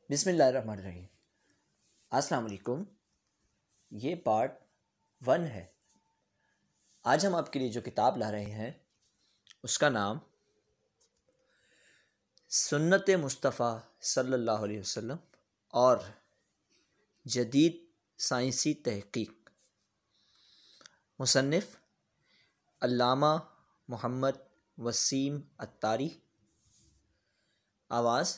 بسم اللہ الرحمن الرحیم۔ السلام علیکم۔ یہ پارٹ 1 ہے۔ آج ہم آپ کے لیے جو کتاب لا رہے ہیں اس کا نام سنت مصطفیٰ صلی اللہ علیہ وسلم اور جدید سائنسی تحقیق، مصنف علامہ محمد وسیم عطاری، آواز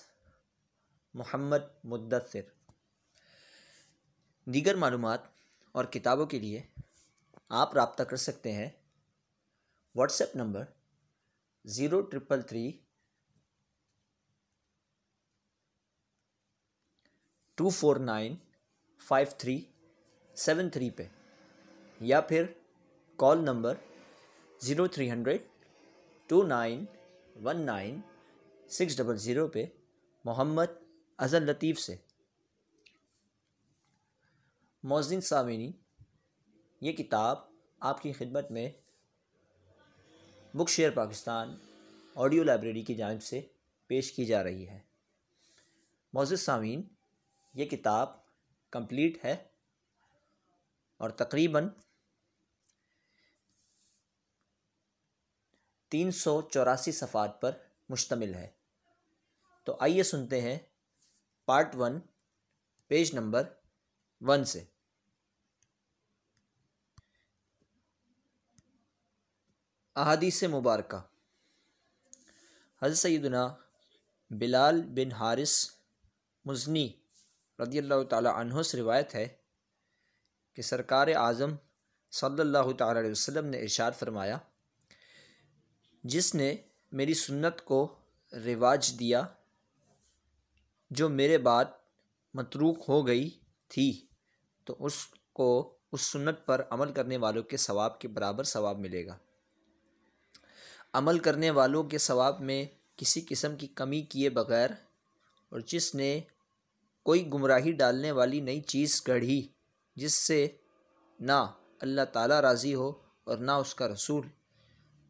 محمد مدثر۔ دیگر معلومات اور کتابوں کے لیے آپ رابطہ کر سکتے ہیں واٹس ایپ نمبر 0333 249 5373 پہ، یا پھر کال نمبر 0300 2919 600 پہ محمد اظہر لطیف سے۔ معزز سامعین، یہ کتاب آپ کی خدمت میں بک شیئر پاکستان آڈیو لائبریری کی جانب سے پیش کی جا رہی ہے۔ معزز سامعین، یہ کتاب کمپلیٹ ہے اور تقریباً 384 صفحات پر مشتمل ہے۔ تو آئیے سنتے ہیں پارٹ 1 پیج نمبر 1 سے۔ احادیث مبارکہ۔ حضرت سیدنا بلال بن حارث مزنی رضی اللہ تعالی عنہ سے روایت ہے کہ سرکار اعظم صلی اللہ تعالی علیہ وسلم نے ارشاد فرمایا، جس نے میری سنت کو رواج دیا جو میرے بعد متروک ہو گئی تھی، تو اس کو اس سنت پر عمل کرنے والوں کے ثواب کے برابر ثواب ملے گا۔ عمل کرنے والوں کے ثواب میں کسی قسم کی کمی کیے بغیر، اور جس نے کوئی گمراہی ڈالنے والی نئی چیز گڑھی جس سے نہ اللہ تعالیٰ راضی ہو اور نہ اس کا رسول،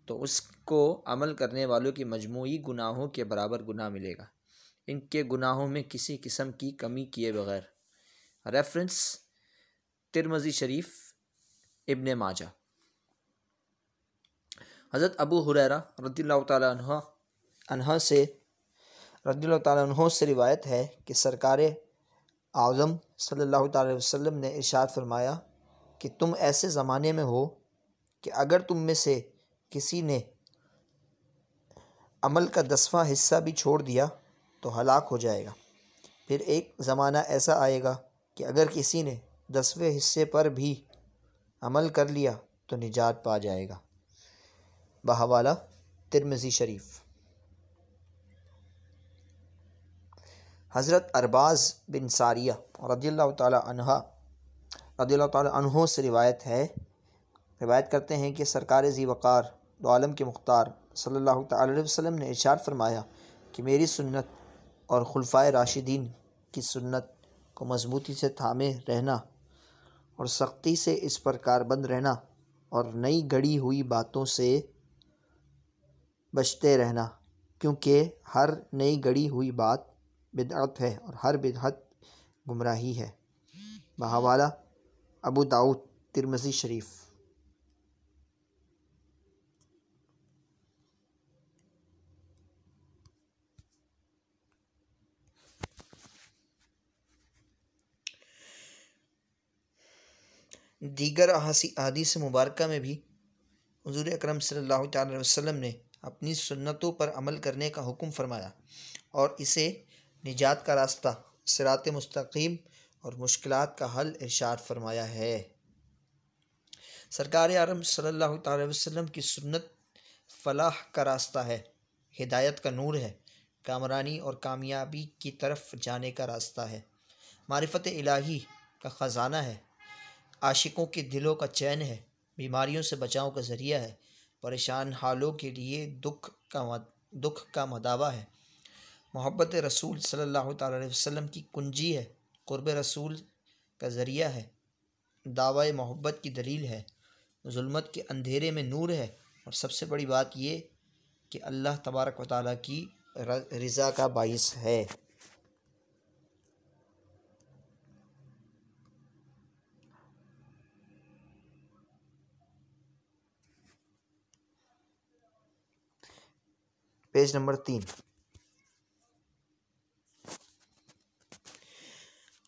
تو اس کو عمل کرنے والوں کی مجموعی گناہوں کے برابر گناہ ملے گا، ان کے گناہوں میں کسی قسم کی کمی کیے بغیر۔ ریفرنس ترمذی شریف، ابن ماجہ۔ حضرت ابو ہریرہ رضی اللہ تعالیٰ عنہ سے روایت ہے کہ سرکار اعظم صلی اللہ تعالی وسلم نے ارشاد فرمایا کہ تم ایسے زمانے میں ہو کہ اگر تم میں سے کسی نے عمل کا 10واں حصہ بھی چھوڑ دیا تو ہلاک ہو جائے گا۔ پھر ایک زمانہ ایسا آئے گا کہ اگر کسی نے 10ویں حصے پر بھی عمل کر لیا تو نجات پا جائے گا۔ بحوالہ ترمذی شریف۔ حضرت ارباز بن ساریہ رضی اللہ تعالی عنہ سے روایت کرتے ہیں کہ سرکار ذی وقار دو عالم کے مختار صلی اللہ تعالی علیہ وسلم نے ارشاد فرمایا کہ میری سنت اور خلفائے راشدین کی سنت کو مضبوطی سے تھامے رہنا اور سختی سے اس پر کاربند رہنا اور نئی گڑھی ہوئی باتوں سے بچتے رہنا، کیونکہ ہر نئی گڑھی ہوئی بات بدعت ہے اور ہر بدعت گمراہی ہے۔ بحوالہ ابو داؤد ترمذی شریف۔ دیگر احادیث مبارکہ میں بھی حضور اکرم صلی اللہ تعالی علیہ وسلم نے اپنی سنتوں پر عمل کرنے کا حکم فرمایا اور اسے نجات کا راستہ، صراط مستقیم اور مشکلات کا حل ارشاد فرمایا ہے۔ سرکار اعظم صلی اللہ تعالی علیہ وسلم کی سنت فلاح کا راستہ ہے، ہدایت کا نور ہے، کامرانی اور کامیابی کی طرف جانے کا راستہ ہے، معرفت الہی کا خزانہ ہے، عاشقوں کے دلوں کا چین ہے، بیماریوں سے بچاؤ کا ذریعہ ہے، پریشان حالوں کے لیے دکھ کا مداوا ہے، محبت رسول صلی اللہ تعالی علیہ وسلم کی کنجی ہے، قرب رسول کا ذریعہ ہے، دعوی محبت کی دلیل ہے، ظلمت کے اندھیرے میں نور ہے، اور سب سے بڑی بات یہ کہ اللہ تبارک و تعالیٰ کی رضا کا باعث ہے۔ Page number 3۔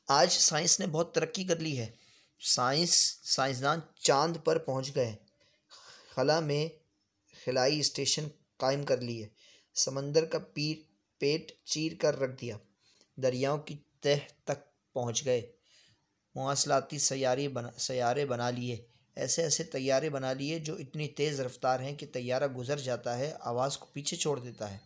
آج سائنس نے بہت ترقی کر لی ہے۔ سائنسدان چاند پر پہنچ گئے، خلا میں خلائی اسٹیشن قائم کر لیے، سمندر کا پیٹ چیر کر رکھ دیا، دریاؤں کی تہ تک پہنچ گئے، مواصلاتی سیارے بنا لیے، ایسے طیارے بنا لیے جو اتنی تیز رفتار ہیں کہ طیارہ گزر جاتا ہے، آواز کو پیچھے چھوڑ دیتا ہے۔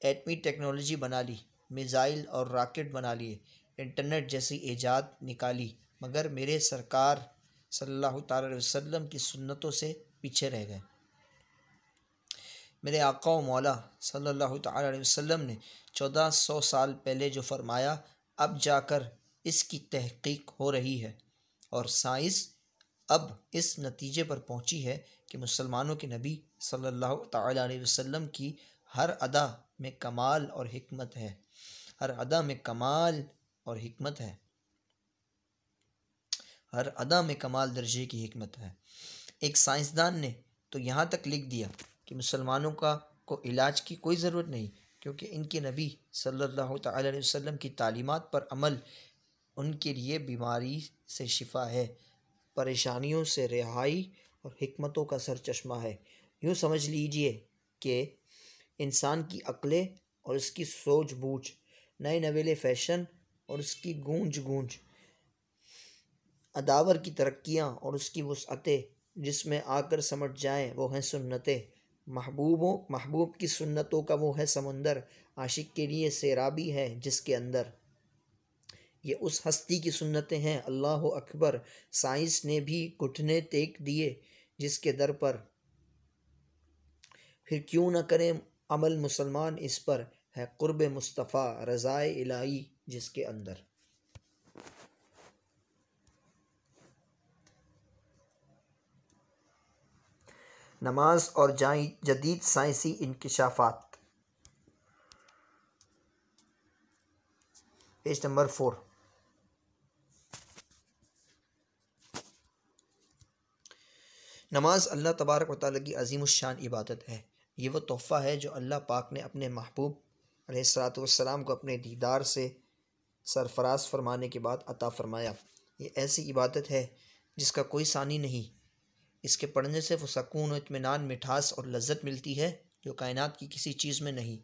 ایٹمی ٹیکنالوجی بنا لی، میزائل اور راکٹ بنا لیے، انٹرنیٹ جیسی ایجاد نکالی، مگر میرے سرکار صلی اللہ تعالی علیہ وسلم کی سنتوں سے پیچھے رہ گئے۔ میرے آقا و مولا صلی اللہ تعالی علیہ وسلم نے 1400 سال پہلے جو فرمایا، اب جا کر اس کی تحقیق ہو رہی ہے، اور سائنس اب اس نتیجے پر پہنچی ہے کہ مسلمانوں کے نبی صلی اللہ تعالی علیہ وسلم کی ہر ادا میں کمال اور حکمت ہے، ہر ادا میں کمال اور حکمت ہے، ہر ادا میں کمال درجے کی حکمت ہے۔ ایک سائنسدان نے تو یہاں تک لکھ دیا کہ مسلمانوں کو علاج کی کوئی ضرورت نہیں، کیونکہ ان کے نبی صلی اللہ تعالی علیہ وسلم کی تعلیمات پر عمل ان کے لیے بیماری سے شفا ہے، پریشانیوں سے رہائی اور حکمتوں کا سرچشمہ ہے۔ یوں سمجھ لیجئے کہ انسان کی عقلیں اور اس کی سوجھ بوجھ، نئے نویلے فیشن اور اس کی گونج، اداور کی ترقیاں اور اس کی وسعتیں جس میں آ کر سمٹ جائیں وہ ہیں سنتیں، محبوب کی سنتوں کا وہ ہے سمندر، عاشق کے لیے سیرابی ہے جس کے اندر، یہ اس ہستی کی سنتیں ہیں، اللہ اکبر۔ سائنس نے بھی گھٹنے ٹیک دیے جس کے در پر، پھر کیوں نہ کریں عمل مسلمان اس پر، ہے قرب مصطفیٰ رضائے الہی جس کے اندر۔ نماز اور جدید سائنسی انکشافات، پیج نمبر 4۔ نماز اللہ تبارک و تعالیٰ کی عظیم الشان عبادت ہے۔ یہ وہ تحفہ ہے جو اللہ پاک نے اپنے محبوب علیہ الصلوۃ والسلام کو اپنے دیدار سے سرفراز فرمانے کے بعد عطا فرمایا۔ یہ ایسی عبادت ہے جس کا کوئی ثانی نہیں، اس کے پڑھنے سے وہ سکون و اطمینان، مٹھاس اور لذت ملتی ہے جو کائنات کی کسی چیز میں نہیں،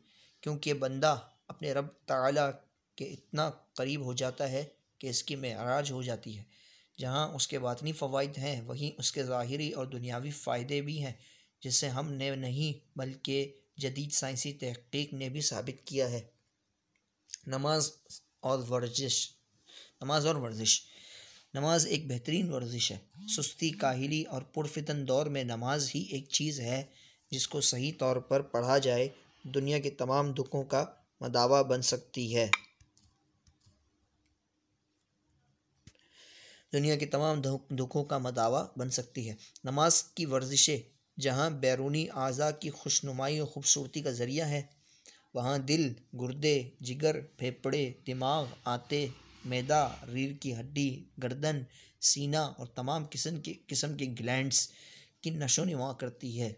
کیونکہ بندہ اپنے رب تعالیٰ کے اتنا قریب ہو جاتا ہے کہ اس کی معراج ہو جاتی ہے۔ جہاں اس کے باطنی فوائد ہیں وہیں اس کے ظاہری اور دنیاوی فائدے بھی ہیں، جسے ہم نے نہیں بلکہ جدید سائنسی تحقیق نے بھی ثابت کیا ہے۔ نماز اور ورزش۔ نماز ایک بہترین ورزش ہے۔ سستی، کاہلی اور پرفتن دور میں نماز ہی ایک چیز ہے جس کو صحیح طور پر پڑھا جائے دنیا کے تمام دکھوں کا مداوا بن سکتی ہے۔ دنیا کے تمام دکھوں کا مداوا بن سکتی ہے۔ نماز کی ورزشیں جہاں بیرونی اعضاء کی خوشنمائی اور خوبصورتی کا ذریعہ ہے، وہاں دل، گردے، جگر، پھیپھڑے، دماغ، آنتیں، معدہ، ریڑھ کی ہڈی، گردن، سینہ اور تمام قسم کے گلینڈز کی نشو و نما کرتی ہے۔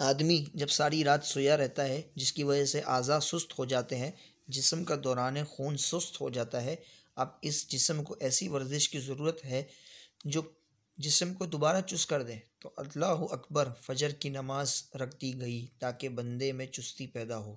آدمی جب ساری رات سویا رہتا ہے جس کی وجہ سے اعضاء سست ہو جاتے ہیں، جسم کا دوران خون سست ہو جاتا ہے، اب اس جسم کو ایسی ورزش کی ضرورت ہے جو جسم کو دوبارہ چست کر دے، تو اللہ اکبر، فجر کی نماز رکھ دی گئی تاکہ بندے میں چستی پیدا ہو۔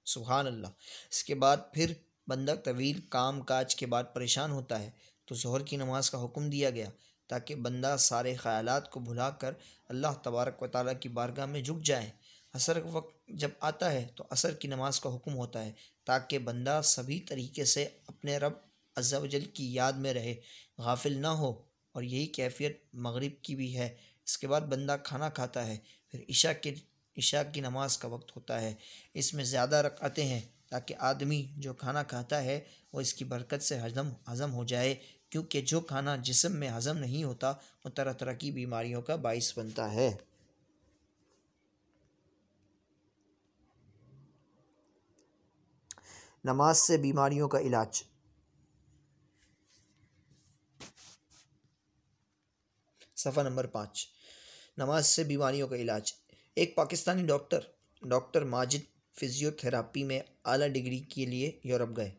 سبحان اللہ۔ اس کے بعد پھر بندہ طویل کام کاج کے بعد پریشان ہوتا ہے تو ظہر کی نماز کا حکم دیا گیا تاکہ بندہ سارے خیالات کو بھلا کر اللہ تبارک و تعالیٰ کی بارگاہ میں جھک جائے۔ عصر کا وقت جب آتا ہے تو عصر کی نماز کا حکم ہوتا ہے تاکہ بندہ سبھی طریقے سے اپنے رب عز و جل کی یاد میں رہے، غافل نہ ہو، اور یہی کیفیت مغرب کی بھی ہے۔ اس کے بعد بندہ کھانا کھاتا ہے، پھر عشاء کی نماز کا وقت ہوتا ہے۔ اس میں زیادہ رکعتیں ہیں تاکہ آدمی جو کھانا کھاتا ہے وہ اس کی برکت سے ہضم ہو جائے، کیونکہ جو کھانا جسم میں ہضم نہیں ہوتا وہ طرح طرح کی بیماریوں کا باعث بنتا ہے۔ نماز سے بیماریوں کا علاج۔ صفحہ نمبر 5۔ نماز سے بیماریوں کا علاج۔ ایک Pakistani doctor Majid physio therapy میں اعلیٰ ڈگری کے لیے یورپ گئے۔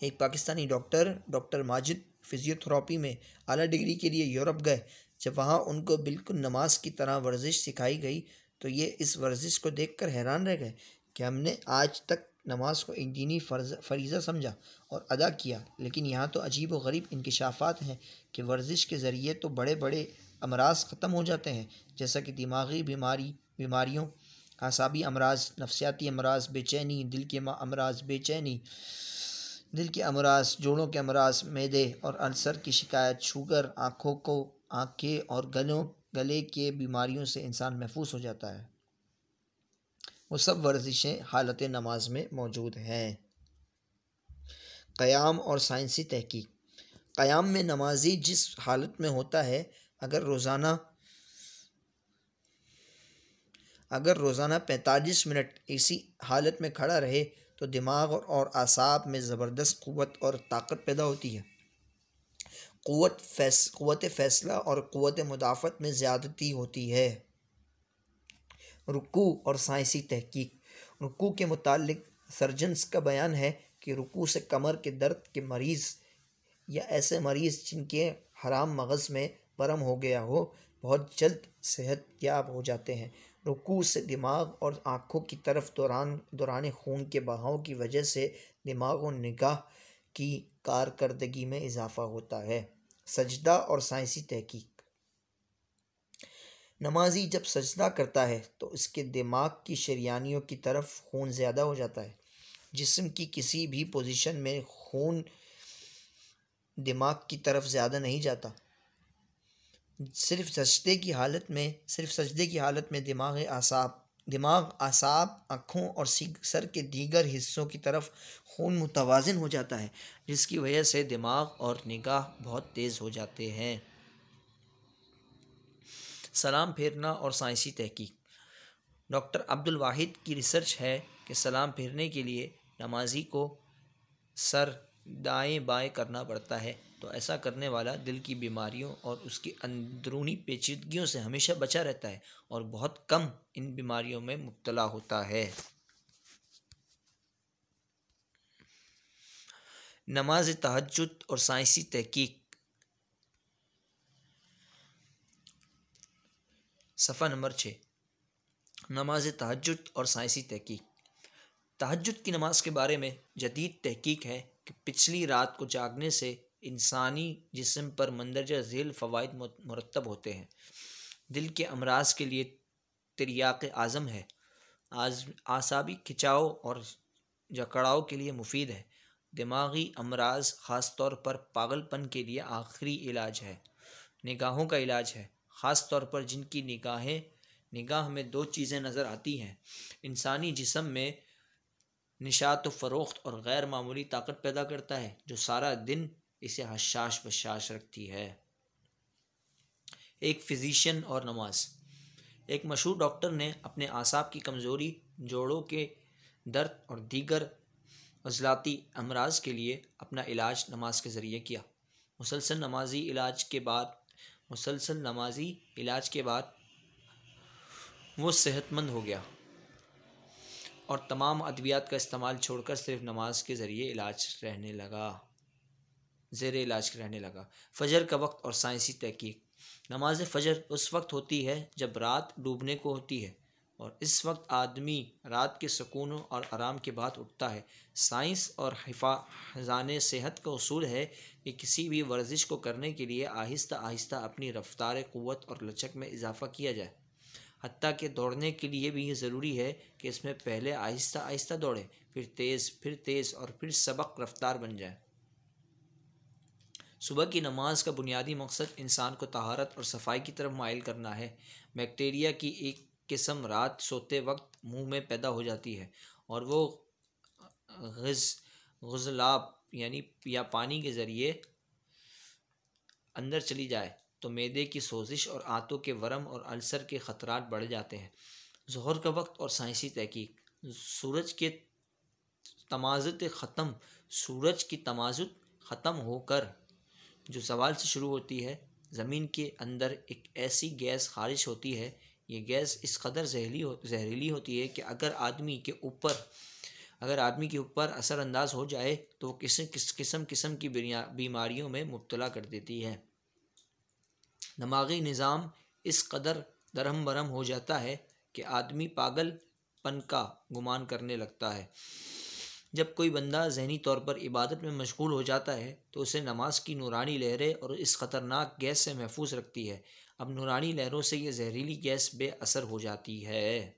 ایک Pakistani doctor Majid physio therapy میں اعلیٰ ڈگری کے لیے یورپ گئے۔ جب وہاں ان کو بالکل نماز کی طرح ورزش سکھائی گئی تو یہ اس ورزش کو دیکھ کر حیران رہ گئے کہ ہم نے آج تک نماز کو ایک دینی فریضہ سمجھا اور ادا کیا، لیکن یہاں تو عجیب و غریب انکشافات ہیں کہ ورزش کے ذریعے تو بڑے بڑے امراض ختم ہو جاتے ہیں، جیسا کہ دماغی بیماریوں، اعصابی امراض، نفسیاتی امراض، بے چینی، دل کے امراض، جوڑوں کے امراض، معدے اور السر کی شکایت، شوگر، آنکھیں اور گلے کے بیماریوں سے انسان محفوظ ہو جاتا ہے۔ وہ سب ورزشیں حالت نماز میں موجود ہیں۔ قیام اور سائنسی تحقیق۔ قیام میں نمازی جس حالت میں ہوتا ہے، اگر روزانہ 45 منٹ اسی حالت میں کھڑا رہے تو دماغ اور اعصاب میں زبردست قوت اور طاقت پیدا ہوتی ہے۔ قوت فیصلہ اور قوت مدافعت میں زیادتی ہوتی ہے۔ رکوع اور سائنسی تحقیق۔ رکوع کے متعلق سرجنز کا بیان ہے کہ رکوع سے کمر کے درد کے مریض یا ایسے مریض جن کے حرام مغز میں ورم ہو گیا ہو، بہت جلد صحت یاب ہو جاتے ہیں۔ رکوع سے دماغ اور آنکھوں کی طرف دوران خون کے بہاؤ کی وجہ سے دماغ و نگاہ کی کارکردگی میں اضافہ ہوتا ہے۔ سجدہ اور سائنسی تحقیق۔ نمازی جب سجدہ کرتا ہے تو اس کے دماغ کی شریانوں کی طرف خون زیادہ ہو جاتا ہے۔ جسم کی کسی بھی پوزیشن میں خون دماغ کی طرف زیادہ نہیں جاتا۔ صرف سجدے کی حالت میں دماغ، اعصاب، آنکھوں اور سر کے دیگر حصوں کی طرف خون متوازن ہو جاتا ہے، جس کی وجہ سے دماغ اور نگاہ بہت تیز ہو جاتے ہیں۔ سلام پھیرنا اور سائنسی تحقیق۔ ڈاکٹر عبد الواحد کی ریسرچ ہے کہ سلام پھیرنے کے لیے نمازی کو سر دائیں بائیں کرنا پڑتا ہے، تو ایسا کرنے والا دل کی بیماریوں اور اس کی اندرونی پیچیدگیوں سے ہمیشہ بچا رہتا ہے اور بہت کم ان بیماریوں میں مبتلا ہوتا ہے۔ نماز تہجد اور سائنسی تحقیق۔ صفحہ نمبر 6۔ نماز تہجد اور سائنسی تحقیق۔ تہجد کی نماز کے بارے میں جدید تحقیق ہے کہ پچھلی رات کو جاگنے سے انسانی جسم پر مندرجہ ذیل فوائد مرتب ہوتے ہیں۔ دل کے امراض کے لیے تریاق اعظم ہے، اعصابی کھچاؤ اور جکڑاؤ کے لیے مفید ہے، دماغی امراض خاص طور پر پاگل پن کے لیے آخری علاج ہے، نگاہوں کا علاج ہے، خاص طور پر جن کی نگاہ میں دو چیزیں نظر آتی ہیں، انسانی جسم میں نشاط و فروخت اور غیر معمولی طاقت پیدا کرتا ہے جو سارا دن اسے حشاش بشاش رکھتی ہے۔ ایک فزیشین اور نماز۔ ایک مشہور ڈاکٹر نے اپنے اعصاب کی کمزوری، جوڑوں کے درد اور دیگر عضلاتی امراض کے لیے اپنا علاج نماز کے ذریعے کیا۔ مسلسل نمازی علاج کے بعد وہ صحت مند ہو گیا اور تمام ادویات کا استعمال چھوڑ کر صرف نماز کے زیر علاج رہنے لگا۔ فجر کا وقت اور سائنسی تحقیق۔ نماز فجر اس وقت ہوتی ہے جب رات ڈوبنے کو ہوتی ہے اور اس وقت آدمی رات کے سکون اور آرام کے بعد اٹھتا ہے۔ سائنس اور حفظان صحت کا اصول ہے کہ کسی بھی ورزش کو کرنے کے لیے آہستہ آہستہ اپنی رفتار قوت اور لچک میں اضافہ کیا جائے، حتیٰ کہ دوڑنے کے لیے بھی یہ ضروری ہے کہ اس میں پہلے آہستہ آہستہ دوڑے، پھر تیز اور پھر سبق رفتار بن جائے۔ صبح کی نماز کا بنیادی مقصد انسان کو طہارت اور صفائی کی طرف مائل کرنا ہے۔ بیکٹیریا کی ایک قسم رات سوتے وقت منہ میں پیدا ہو جاتی ہے اور وہ غضلاب یا پانی کے ذریعے اندر چلی جائے تو معدے کی سوزش اور آنتوں کے ورم اور السر کے خطرات بڑھ جاتے ہیں۔ ظہر کا وقت اور سائنسی تحقیق۔ سورج کی تمازت ختم ہو کر جو زوال سے شروع ہوتی ہے، زمین کے اندر ایک ایسی گیس خارج ہوتی ہے، یہ گیس اس قدر زہریلی ہوتی ہے کہ اگر آدمی کے اوپر اثر انداز ہو جائے تو وہ قسم کی بیماریوں میں مبتلا کر دیتی ہے۔ دماغی نظام اس قدر درہم برہم ہو جاتا ہے کہ آدمی پاگل پن کا گمان کرنے لگتا ہے۔ جب کوئی بندہ ذہنی طور پر عبادت میں مشغول ہو جاتا ہے تو اسے نماز کی نورانی لہریں اور اس خطرناک گیس سے محفوظ رکھتی ہے۔ اب نورانی لہروں سے یہ زہریلی گیس بے اثر ہو جاتی ہے۔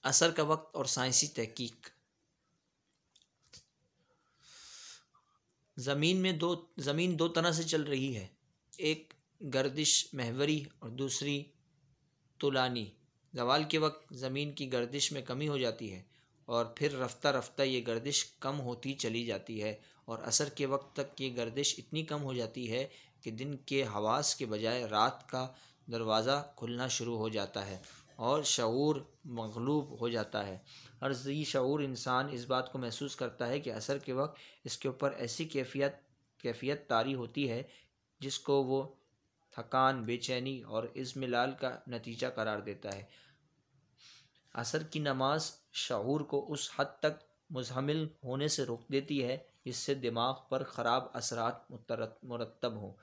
اثر کا وقت اور سائنسی تحقیق۔ زمین دو طرح سے چل رہی ہے، ایک گردش محوری اور دوسری طولانی۔ زوال کے وقت زمین کی گردش میں کمی ہو جاتی ہے اور پھر رفتہ رفتہ یہ گردش کم ہوتی چلی جاتی ہے، اور عصر کے وقت تک یہ گردش اتنی کم ہو جاتی ہے کہ دن کے حواس کے بجائے رات کا دروازہ کھلنا شروع ہو جاتا ہے اور شعور مغلوب ہو جاتا ہے۔ ہر ذی شعور انسان اس بات کو محسوس کرتا ہے کہ عصر کے وقت اس کے اوپر ایسی کیفیت طاری ہوتی ہے جس کو وہ تھکان، بے چینی اور اضملال کا نتیجہ قرار دیتا ہے۔ عصر کی نماز شعور کو اس حد تک مزمل ہونے سے روک دیتی ہے جس سے دماغ پر خراب اثرات مرتب ہوں۔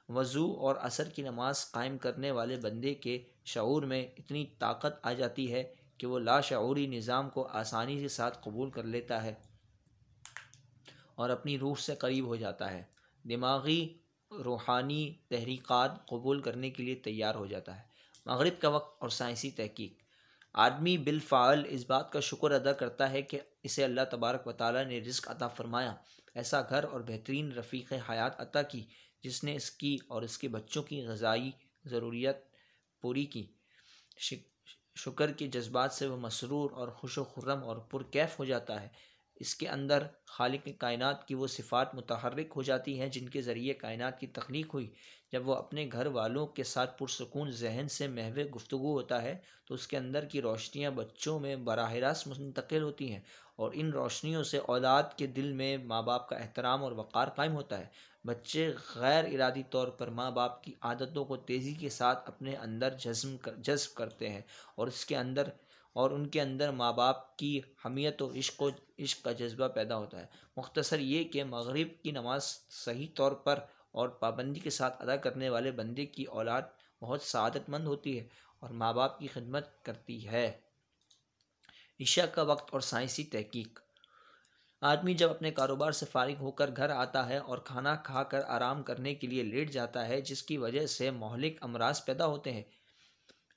وضو اور عصر کی نماز قائم کرنے والے بندے کے شعور میں اتنی طاقت آ جاتی ہے کہ وہ لاشعوری نظام کو آسانی کے ساتھ قبول کر لیتا ہے اور اپنی روح سے قریب ہو جاتا ہے، دماغی روحانی تحریکات قبول کرنے کے لیے تیار ہو جاتا ہے۔ مغرب کا وقت اور سائنسی تحقیق۔ آدمی بالفعل اس بات کا شکر ادا کرتا ہے کہ اسے اللہ تبارک و تعالیٰ نے رزق عطا فرمایا، ایسا گھر اور بہترین رفیق حیات عطا کی جس نے اس کی اور اس کے بچوں کی غذائی ضروریات پوری کی۔ شکر کے جذبات سے وہ مسرور اور خوش و خرم اور پرکیف ہو جاتا ہے۔ اس کے اندر خالق کائنات کی وہ صفات متحرک ہو جاتی ہیں جن کے ذریعے کائنات کی تخلیق ہوئی۔ جب وہ اپنے گھر والوں کے ساتھ پرسکون ذہن سے محو گفتگو ہوتا ہے تو اس کے اندر کی روشنیاں بچوں میں براہ راست منتقل ہوتی ہیں، اور ان روشنیوں سے اولاد کے دل میں ماں باپ کا احترام اور وقار قائم ہوتا ہے۔ بچے غیر ارادی طور پر ماں باپ کی عادتوں کو تیزی کے ساتھ اپنے اندر جذب کرتے ہیں، اور ان کے اندر ماں باپ کی حمیت و عشق کا جذبہ پیدا ہوتا ہے۔ مختصر یہ کہ مغرب کی نماز صحیح طور پر اور پابندی کے ساتھ ادا کرنے والے بندے کی اولاد بہت سعادت مند ہوتی ہے اور ماں باپ کی خدمت کرتی ہے۔ عشاء کا وقت اور سائنسی تحقیق۔ آدمی جب اپنے کاروبار سے فارغ ہو کر گھر آتا ہے اور کھانا کھا کر آرام کرنے کے لیے لیٹ جاتا ہے، جس کی وجہ سے مہلک امراض پیدا ہوتے ہیں۔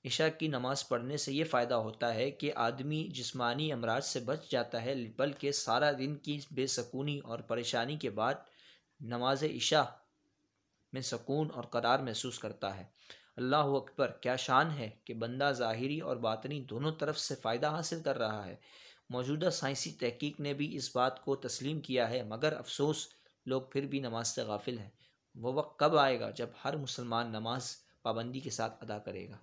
عشاء کی نماز پڑھنے سے یہ فائدہ ہوتا ہے کہ آدمی جسمانی امراض سے بچ جاتا ہے، بلکہ سارا دن کی بے سکونی اور پریشانی کے بعد نماز عشاء میں سکون اور قرار محسوس کرتا ہے۔ اللہ اکبر! کیا شان ہے کہ بندہ ظاہری اور باطنی دونوں طرف سے فائدہ حاصل کر رہا ہے۔ موجودہ سائنسی تحقیق نے بھی اس بات کو تسلیم کیا ہے، مگر افسوس لوگ پھر بھی نماز سے غافل ہیں۔ وہ وقت کب آئے گا جب ہر مسلمان نماز پابندی کے ساتھ ادا کرے گا؟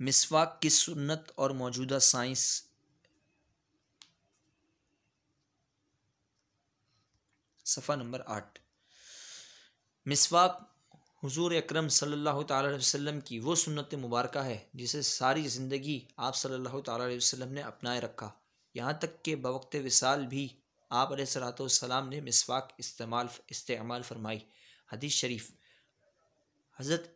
مسواک کی سنت اور موجودہ سائنس۔ صفحہ نمبر 8۔ مسواک حضور اکرم صلی اللہ تعالیٰ علیہ وسلم کی وہ سنت مبارکہ ہے جسے ساری زندگی آپ صلی اللہ تعالیٰ علیہ وسلم نے اپنائے رکھا، یہاں تک کہ بوقت وصال بھی آپ علیہ الصلوۃ والسلام نے مسواک استعمال فرمائی۔ حدیث شریف۔ حضرت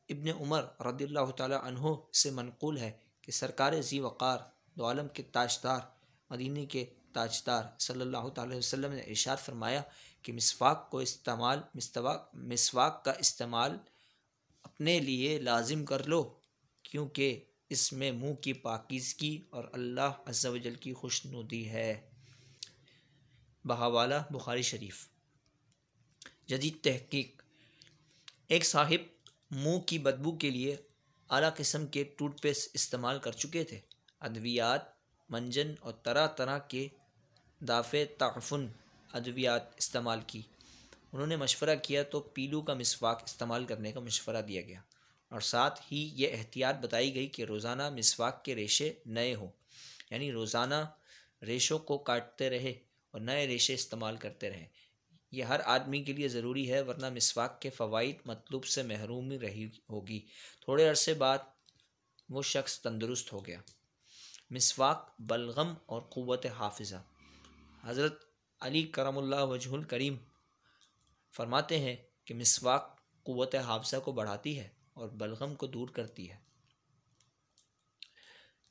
ابن عمر رضی اللہ تعالیٰ عنہ سے منقول ہے کہ سرکار ذی وقار دو عالم کے تاجدار، مدینے کے تاجدار صلی اللہ تعالیٰ علیہ وسلم نے ارشاد فرمایا کہ مسواک کا استعمال اپنے لیے لازم کر لو، کیونکہ اس میں منہ کی پاکیزگی اور اللہ عز و جل کی خوشنودی ہے۔ بہاوالہ بخاری شریف۔ جدید تحقیق۔ ایک صاحب منہ کی بدبو کے لیے اعلیٰ قسم کے ٹوتھ پیسٹ استعمال کر چکے تھے، ادویات، منجن اور طرح طرح کے دافع تعفن ادویات استعمال کی، انہوں نے مشورہ کیا تو پیلو کا مسواک استعمال کرنے کا مشورہ دیا گیا، اور ساتھ ہی یہ احتیاط بتائی گئی کہ روزانہ مسواک کے ریشے نئے ہوں، یعنی روزانہ ریشوں کو کاٹتے رہے اور نئے ریشے استعمال کرتے رہیں۔ یہ ہر آدمی کے لیے ضروری ہے، ورنہ مسواک کے فوائد مطلوب سے محرومی رہی ہوگی۔ تھوڑے عرصے بعد وہ شخص تندرست ہو گیا۔ مسواک بلغم اور قوت حافظہ۔ حضرت علی کرم اللہ وجہ الکریم فرماتے ہیں کہ مسواک قوت حافظہ کو بڑھاتی ہے اور بلغم کو دور کرتی ہے۔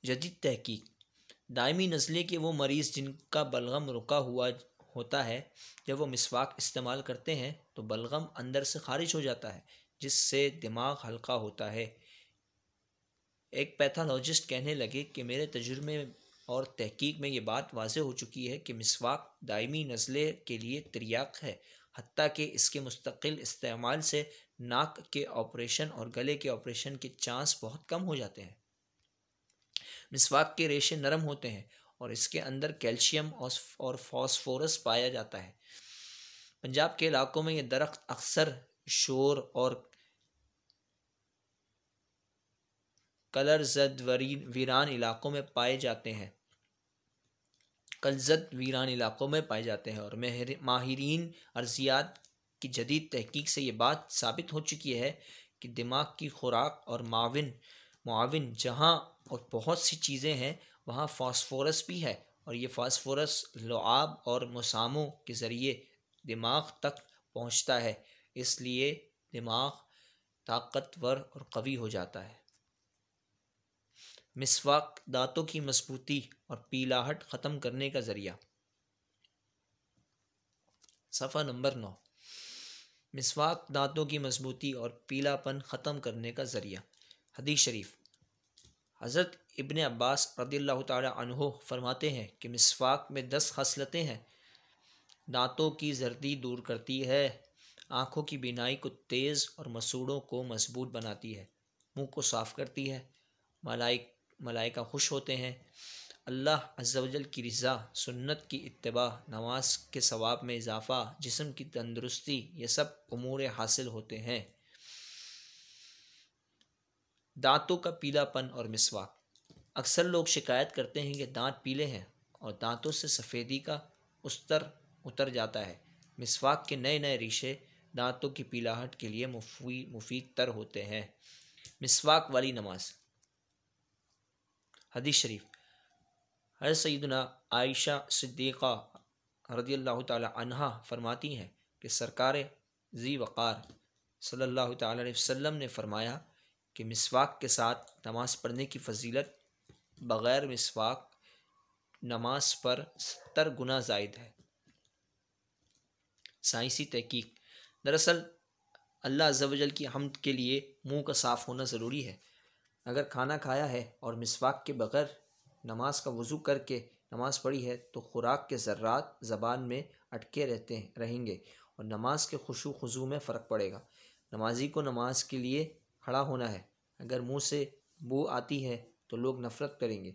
جدید تحقیق: دائمی نزلے کے وہ مریض جن کا بلغم رکا ہوا ہوتا ہے، جب وہ مسواک استعمال کرتے ہیں تو بلغم اندر سے خارج ہو جاتا ہے، جس سے دماغ ہلکا ہوتا ہے۔ ایک پیتھالوجسٹ کہنے لگے کہ میرے تجربے اور تحقیق میں یہ بات واضح ہو چکی ہے کہ مسواک دائمی نزلے کے لیے تریاق ہے، حتیٰ کہ اس کے مستقل استعمال سے ناک کے آپریشن اور گلے کے آپریشن کے چانس بہت کم ہو جاتے ہیں۔ مسواک کے ریشے نرم ہوتے ہیں اور اس کے اندر کیلشیم اور فاسفورس پایا جاتا ہے۔ پنجاب کے علاقوں میں یہ درخت اکثر شور اور کلرزد ویران علاقوں میں پائے جاتے ہیں اور ماہرین ارضیات کی جدید تحقیق سے یہ بات ثابت ہو چکی ہے کہ دماغ کی خوراک اور معاون جہاں اور بہت سی چیزیں ہیں، وہاں فاسفورس بھی ہے، اور یہ فاسفورس لعاب اور مساموں کے ذریعے دماغ تک پہنچتا ہے، اس لیے دماغ طاقتور اور قوی ہو جاتا ہے۔ مسواک دانتوں کی مضبوطی اور پیلاہٹ ختم کرنے کا ذریعہ۔ صفحہ نمبر 9۔ مسواک دانتوں کی مضبوطی اور پیلا پن ختم کرنے کا ذریعہ۔ حدیث شریف: حضرت ابن عباس رضی اللہ تعالی عنہ فرماتے ہیں کہ مسواک میں 10 خصلتیں ہیں۔ دانتوں کی زردی دور کرتی ہے، آنکھوں کی بینائی کو تیز اور مسوڑوں کو مضبوط بناتی ہے، منہ کو صاف کرتی ہے، ملائکہ خوش ہوتے ہیں، اللہ عز و جل کی رضا، سنت کی اتباع، نماز کے ثواب میں اضافہ، جسم کی تندرستی، یہ سب امور حاصل ہوتے ہیں۔ دانتوں کا پیلا پن اور مسواک۔ اکثر لوگ شکایت کرتے ہیں کہ دانت پیلے ہیں اور دانتوں سے سفیدی کا استر اتر جاتا ہے۔ مسواک کے نئے ریشے دانتوں کی پیلاہٹ کے لیے مفید تر ہوتے ہیں۔ مسواک والی نماز۔ حدیث شریف: حضرت سیدنا عائشہ صدیقہ رضی اللہ تعالی عنہا فرماتی ہیں کہ سرکار ذی وقار صلی اللہ تعالی علیہ وسلم نے فرمایا کہ مسواک کے ساتھ نماز پڑھنے کی فضیلت بغیر مسواک نماز پر 70 گنا زائد ہے۔ سائنسی تحقیق: دراصل اللہ عز و جل کی حمد کے لیے منہ کا صاف ہونا ضروری ہے۔ اگر کھانا کھایا ہے اور مسواک کے بغیر نماز کا وضو کر کے نماز پڑھی ہے تو خوراک کے ذرات زبان میں اٹکے رہیں گے اور نماز کے خشوع خضوع میں فرق پڑے گا۔ نمازی کو نماز کے لیے کھڑا ہونا ہے۔ اگر منہ سے بو آتی ہے تو لوگ نفرت کریں گے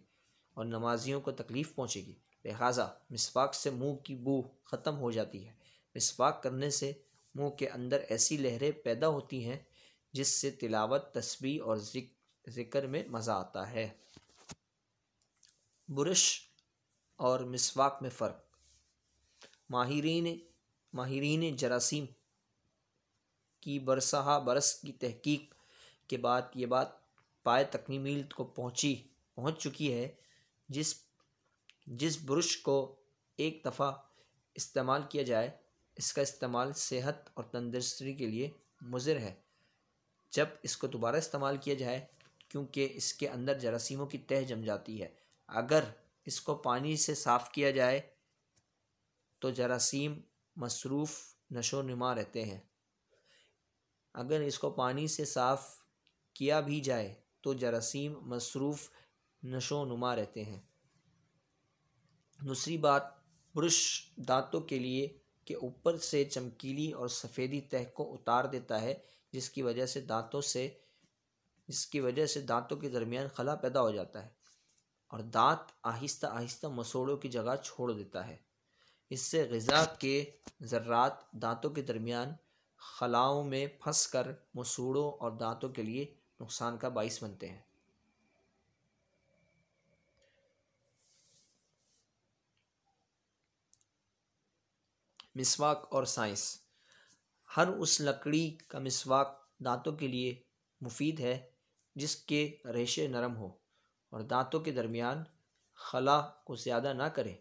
اور نمازیوں کو تکلیف پہنچے گی، لہٰذا مسواک سے منہ کی بو ختم ہو جاتی ہے۔ مسواک کرنے سے منہ کے اندر ایسی لہریں پیدا ہوتی ہیں جس سے تلاوت، تسبیح اور ذکر میں مزہ آتا ہے۔ برش اور مسواک میں فرق۔ ماہرین جراثیم کی برسہ برس کی تحقیق کے بعد یہ بات پائے تکمیل کو پہنچ چکی ہے جس برش کو ایک دفعہ استعمال کیا جائے اس کا استعمال صحت اور تندرستی کے لیے مضر ہے جب اس کو دوبارہ استعمال کیا جائے، کیونکہ اس کے اندر جراثیموں کی تہ جم جاتی ہے۔ اگر اس کو پانی سے صاف کیا جائے تو جراثیم مصروف نشو نما رہتے ہیں، اگر اس کو پانی سے صاف کیا بھی جائے تو جراثیم مصروف نشو نما رہتے ہیں۔ دوسری بات، برش دانتوں کے لیے کہ اوپر سے چمکیلی اور سفیدی تہ کو اتار دیتا ہے، جس کی وجہ سے دانتوں کے درمیان خلا پیدا ہو جاتا ہے اور دانت آہستہ آہستہ مسوڑوں کی جگہ چھوڑ دیتا ہے۔ اس سے غذا کے ذرات دانتوں کے درمیان خلاؤں میں پھنس کر مسوڑوں اور دانتوں کے لیے نقصان کا باعث بنتے ہیں۔ مسواک اور سائنس۔ ہر اس لکڑی کا مسواک دانتوں کے لیے مفید ہے جس کے ریشے نرم ہو اور دانتوں کے درمیان خلا کو زیادہ نہ کرے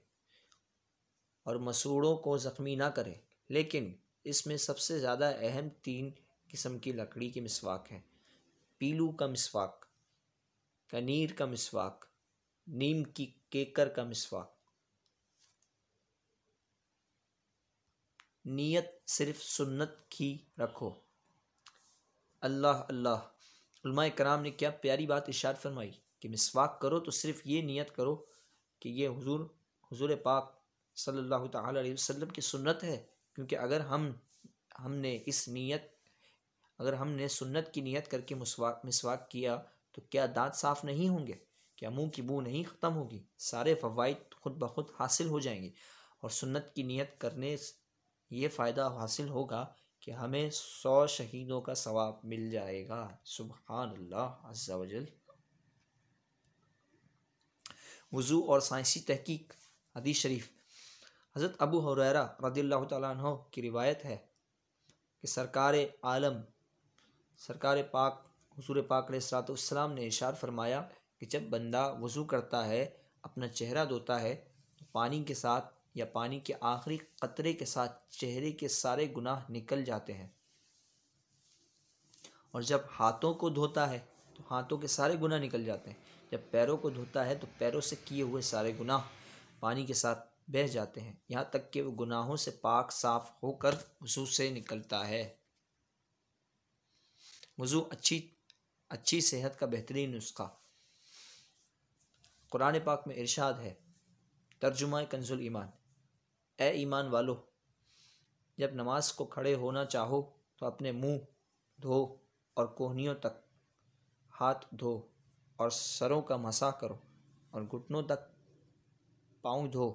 اور مسوڑوں کو زخمی نہ کرے، لیکن اس میں سب سے زیادہ اہم 3 قسم کی لکڑی کے مسواک ہیں: پیلو کا مسواک، کنیر کا مسواک، نیم کی کیکر کا مسواک۔ نیت صرف سنت کی رکھو۔ اللہ اللہ، علماء کرام نے کیا پیاری بات ارشاد فرمائی کہ مسواک کرو تو صرف یہ نیت کرو کہ یہ حضور پاک صلی اللہ تعالی علیہ وسلم کی سنت ہے، کیونکہ اگر ہم نے سنت کی نیت کر کے مسواک کیا تو کیا دانت صاف نہیں ہوں گے؟ کیا منہ کی بو نہیں ختم ہوگی؟ سارے فوائد خود بخود حاصل ہو جائیں گے، اور سنت کی نیت کرنے یہ فائدہ حاصل ہوگا کہ ہمیں 100 شہیدوں کا ثواب مل جائے گا۔ سبحان اللہ عز و جل۔ وضو اور سائنسی تحقیق۔ حدیث شریف، حضرت ابو ہریرہ رضی اللہ تعالیٰ عنہ کی روایت ہے کہ سرکار عالم حضور پاک علیہ الصلوۃ والسلام نے ارشاد فرمایا کہ جب بندہ وضو کرتا ہے، اپنا چہرہ دھوتا ہے، تو پانی کے ساتھ یا پانی کے آخری قطرے کے ساتھ چہرے کے سارے گناہ نکل جاتے ہیں، اور جب ہاتھوں کو دھوتا ہے تو ہاتھوں کے سارے گناہ نکل جاتے ہیں، جب پیروں کو دھوتا ہے تو پیروں سے کیے ہوئے سارے گناہ پانی کے ساتھ بہہ جاتے ہیں، یہاں تک کہ وہ گناہوں سے پاک صاف ہو کر وضو سے نکلتا ہے۔ وضو اچھی صحت کا بہترین نسخہ۔ قرآن پاک میں ارشاد ہے، ترجمہ کنز الایمان: اے ایمان والو، جب نماز کو کھڑے ہونا چاہو تو اپنے منہ دھو اور کوہنیوں تک ہاتھ دھو اور سروں کا مسح کرو اور گھٹنوں تک پاؤں دھو،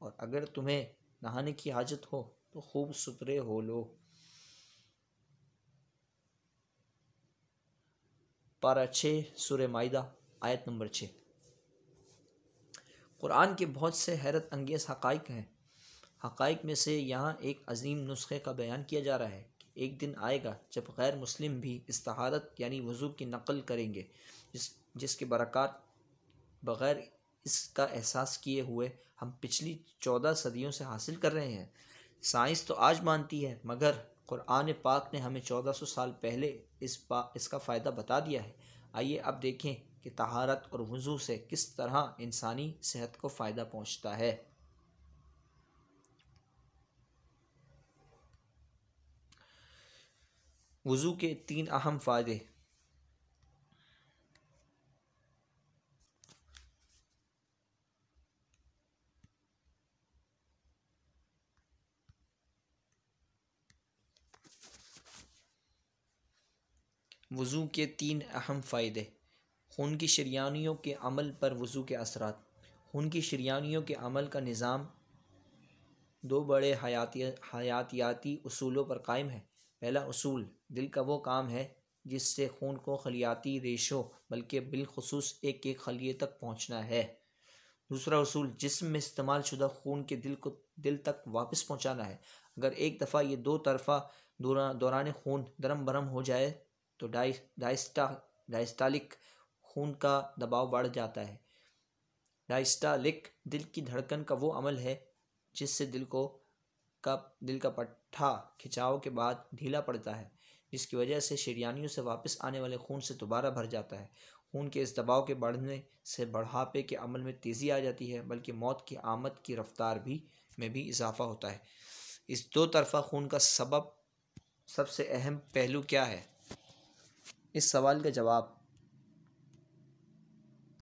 اور اگر تمہیں نہانے کی حاجت ہو تو خوب ستھرے ہو لو۔ پارہ 6 سورہ مائدہ آیت نمبر 6۔ قرآن کے بہت سے حیرت انگیز حقائق ہیں۔ حقائق میں سے یہاں ایک عظیم نسخے کا بیان کیا جا رہا ہے کہ ایک دن آئے گا جب غیر مسلم بھی اس طہارت یعنی وضو کی نقل کریں گے جس کے برکات بغیر اس کا احساس کیے ہوئے ہم پچھلی 14 صدیوں سے حاصل کر رہے ہیں۔ سائنس تو آج مانتی ہے، مگر قرآن پاک نے ہمیں 1400 سال پہلے اس کا فائدہ بتا دیا ہے۔ آئیے اب دیکھیں کہ طہارت اور وضو سے کس طرح انسانی صحت کو فائدہ پہنچتا ہے۔ وضو کے 3 اہم فائدے۔ وضو کے 3 اہم فائدے۔ خون کی شریانیوں کے عمل پر وضو کے اثرات۔ خون کی شریانیوں کے عمل کا نظام 2 بڑے حیاتیاتی اصولوں پر قائم ہے۔ پہلا اصول، دل کا وہ کام ہے جس سے خون کو خلیاتی ریشوں بلکہ بالخصوص ایک خلیے تک پہنچنا ہے۔ دوسرا اصول، جسم میں استعمال شدہ خون کے دل تک واپس پہنچانا ہے۔ اگر ایک دفعہ یہ 2 طرفہ دوران خون درم برم ہو جائے تو ڈائسٹالک خون کا دباؤ بڑھ جاتا ہے۔ ڈائسٹالک دل کی دھڑکن کا وہ عمل ہے جس سے دل کا پٹھا کھچاؤ کے بعد ڈھیلا پڑتا ہے، جس کی وجہ سے شریانیوں سے واپس آنے والے خون سے دوبارہ بھر جاتا ہے۔ خون کے اس دباؤ کے بڑھنے سے بڑھاپے کے عمل میں تیزی آ جاتی ہے، بلکہ موت کی آمد کی رفتار میں بھی اضافہ ہوتا ہے۔ اس 2 طرفہ خون کا سب سے اہم پہلو کیا ہے؟ اس سوال کا جواب